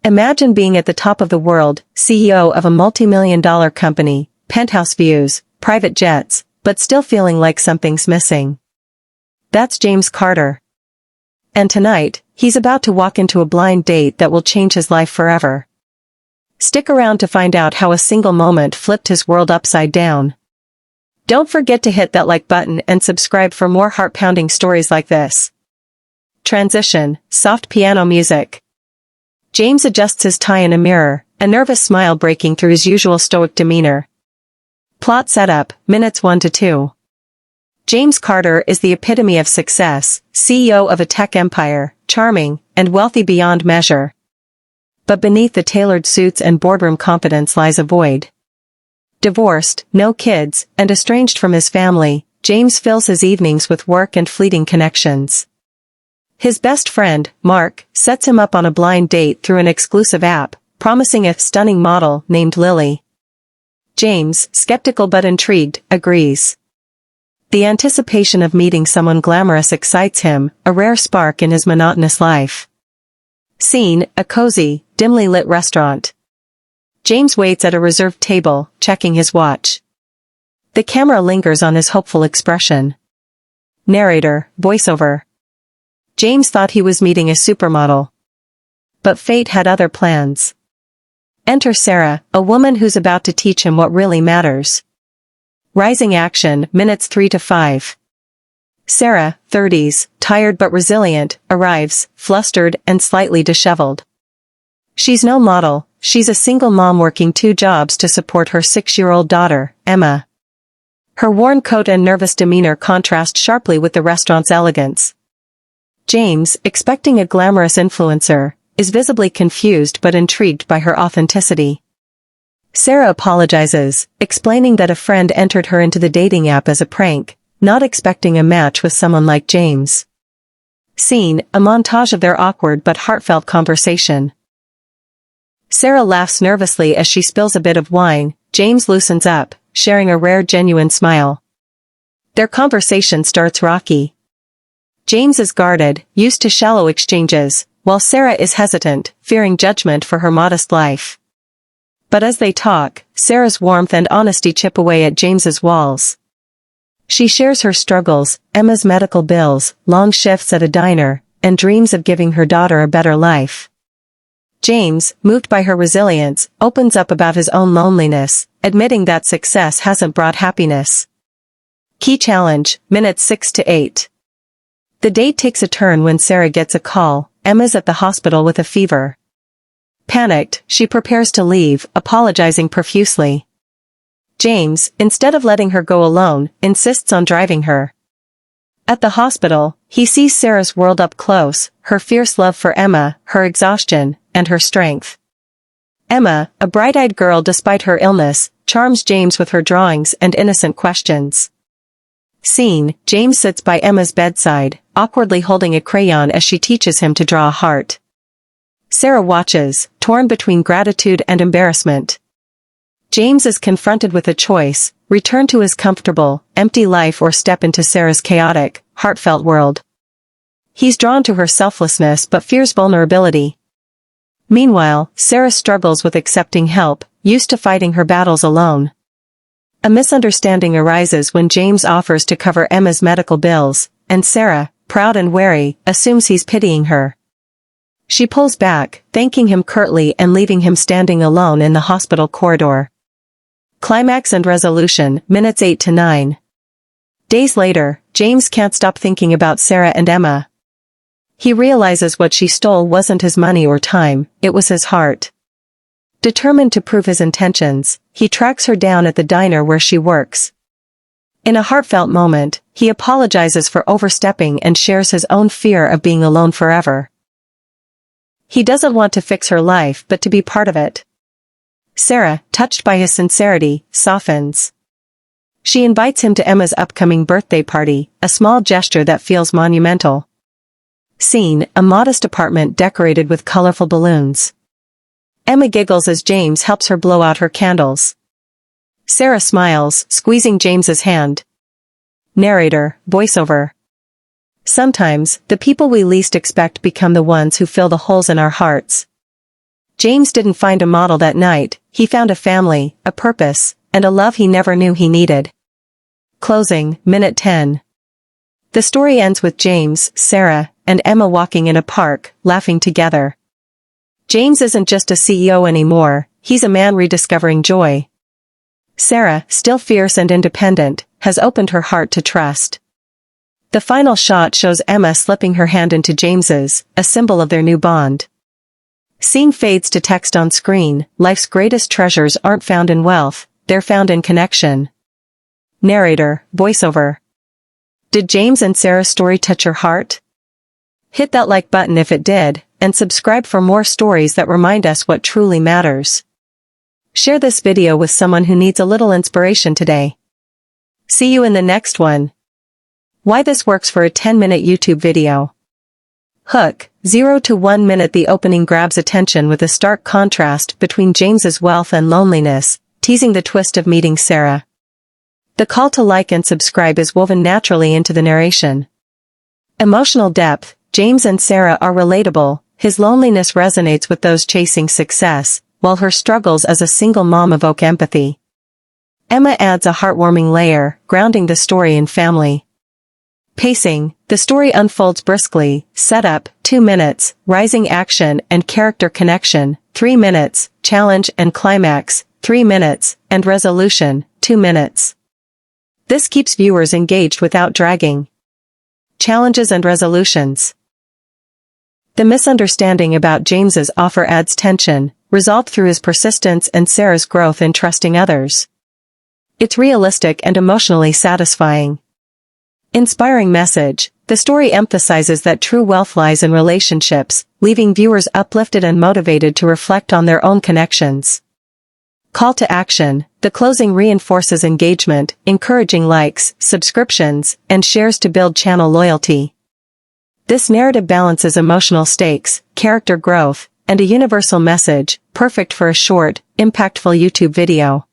Imagine being at the top of the world, CEO of a multi-million-dollar company, penthouse views, private jets, but still feeling like something's missing. That's James Carter. And tonight, he's about to walk into a blind date that will change his life forever. Stick around to find out how a single moment flipped his world upside down. Don't forget to hit that like button and subscribe for more heart-pounding stories like this. Transition, soft piano music. James adjusts his tie in a mirror, a nervous smile breaking through his usual stoic demeanor. Plot setup, minutes 1 to 2. James Carter is the epitome of success, CEO of a tech empire, charming, and wealthy beyond measure. But beneath the tailored suits and boardroom competence lies a void. Divorced, no kids, and estranged from his family, James fills his evenings with work and fleeting connections. His best friend, Mark, sets him up on a blind date through an exclusive app, promising a stunning model named Lily. James, skeptical but intrigued, agrees. The anticipation of meeting someone glamorous excites him, a rare spark in his monotonous life. Scene, a cozy, dimly lit restaurant. James waits at a reserved table, checking his watch. The camera lingers on his hopeful expression. Narrator, voiceover. James thought he was meeting a supermodel. But fate had other plans. Enter Sarah, a woman who's about to teach him what really matters. Rising action, minutes 3 to 5. Sarah, 30s, tired but resilient, arrives, flustered and slightly disheveled. She's no model, she's a single mom working 2 jobs to support her 6-year-old daughter, Emma. Her worn coat and nervous demeanor contrast sharply with the restaurant's elegance. James, expecting a glamorous influencer, is visibly confused but intrigued by her authenticity. Sarah apologizes, explaining that a friend entered her into the dating app as a prank, not expecting a match with someone like James. Scene, a montage of their awkward but heartfelt conversation. Sarah laughs nervously as she spills a bit of wine. James loosens up, sharing a rare genuine smile. Their conversation starts rocky. James is guarded, used to shallow exchanges, while Sarah is hesitant, fearing judgment for her modest life. But as they talk, Sarah's warmth and honesty chip away at James's walls. She shares her struggles, Emma's medical bills, long shifts at a diner, and dreams of giving her daughter a better life. James, moved by her resilience, opens up about his own loneliness, admitting that success hasn't brought happiness. Key challenge, minutes 6 to 8. The date takes a turn when Sarah gets a call. Emma's at the hospital with a fever. Panicked, she prepares to leave, apologizing profusely. James, instead of letting her go alone, insists on driving her. At the hospital, he sees Sarah's world up close, her fierce love for Emma, her exhaustion, and her strength. Emma, a bright-eyed girl despite her illness, charms James with her drawings and innocent questions. Scene, James sits by Emma's bedside, awkwardly holding a crayon as she teaches him to draw a heart. Sarah watches, torn between gratitude and embarrassment. James is confronted with a choice: return to his comfortable, empty life or step into Sarah's chaotic, heartfelt world. He's drawn to her selflessness but fears vulnerability. Meanwhile, Sarah struggles with accepting help, used to fighting her battles alone. A misunderstanding arises when James offers to cover Emma's medical bills, and Sarah, proud and wary, assumes he's pitying her. She pulls back, thanking him curtly and leaving him standing alone in the hospital corridor. Climax and resolution, minutes 8 to 9. Days later, James can't stop thinking about Sarah and Emma. He realizes what she stole wasn't his money or time, it was his heart. Determined to prove his intentions, he tracks her down at the diner where she works. In a heartfelt moment, he apologizes for overstepping and shares his own fear of being alone forever. He doesn't want to fix her life but to be part of it. Sarah, touched by his sincerity, softens. She invites him to Emma's upcoming birthday party, a small gesture that feels monumental. Scene, a modest apartment decorated with colorful balloons. Emma giggles as James helps her blow out her candles. Sarah smiles, squeezing James's hand. Narrator, voiceover. Sometimes, the people we least expect become the ones who fill the holes in our hearts. James didn't find a model that night, he found a family, a purpose, and a love he never knew he needed. Closing, minute 10. The story ends with James, Sarah, and Emma walking in a park, laughing together. James isn't just a CEO anymore, he's a man rediscovering joy. Sarah, still fierce and independent, has opened her heart to trust. The final shot shows Emma slipping her hand into James's, a symbol of their new bond. Scene fades to text on screen, life's greatest treasures aren't found in wealth, they're found in connection. Narrator, voiceover. Did James and Sarah's story touch your heart? Hit that like button if it did, and subscribe for more stories that remind us what truly matters. Share this video with someone who needs a little inspiration today. See you in the next one. Why this works for a 10-minute YouTube video. Hook, 0 to 1 minute. The opening grabs attention with a stark contrast between James's wealth and loneliness, teasing the twist of meeting Sarah. The call to like and subscribe is woven naturally into the narration. Emotional depth, James and Sarah are relatable, his loneliness resonates with those chasing success, while her struggles as a single mom evoke empathy. Emma adds a heartwarming layer, grounding the story in family. Pacing, the story unfolds briskly, setup, 2 minutes, rising action and character connection, 3 minutes, challenge and climax, 3 minutes, and resolution, 2 minutes. This keeps viewers engaged without dragging. Challenges and resolutions. The misunderstanding about James's offer adds tension, resolved through his persistence and Sarah's growth in trusting others. It's realistic and emotionally satisfying. Inspiring message, the story emphasizes that true wealth lies in relationships, leaving viewers uplifted and motivated to reflect on their own connections. Call to action, the closing reinforces engagement, encouraging likes, subscriptions, and shares to build channel loyalty. This narrative balances emotional stakes, character growth, and a universal message, perfect for a short, impactful YouTube video.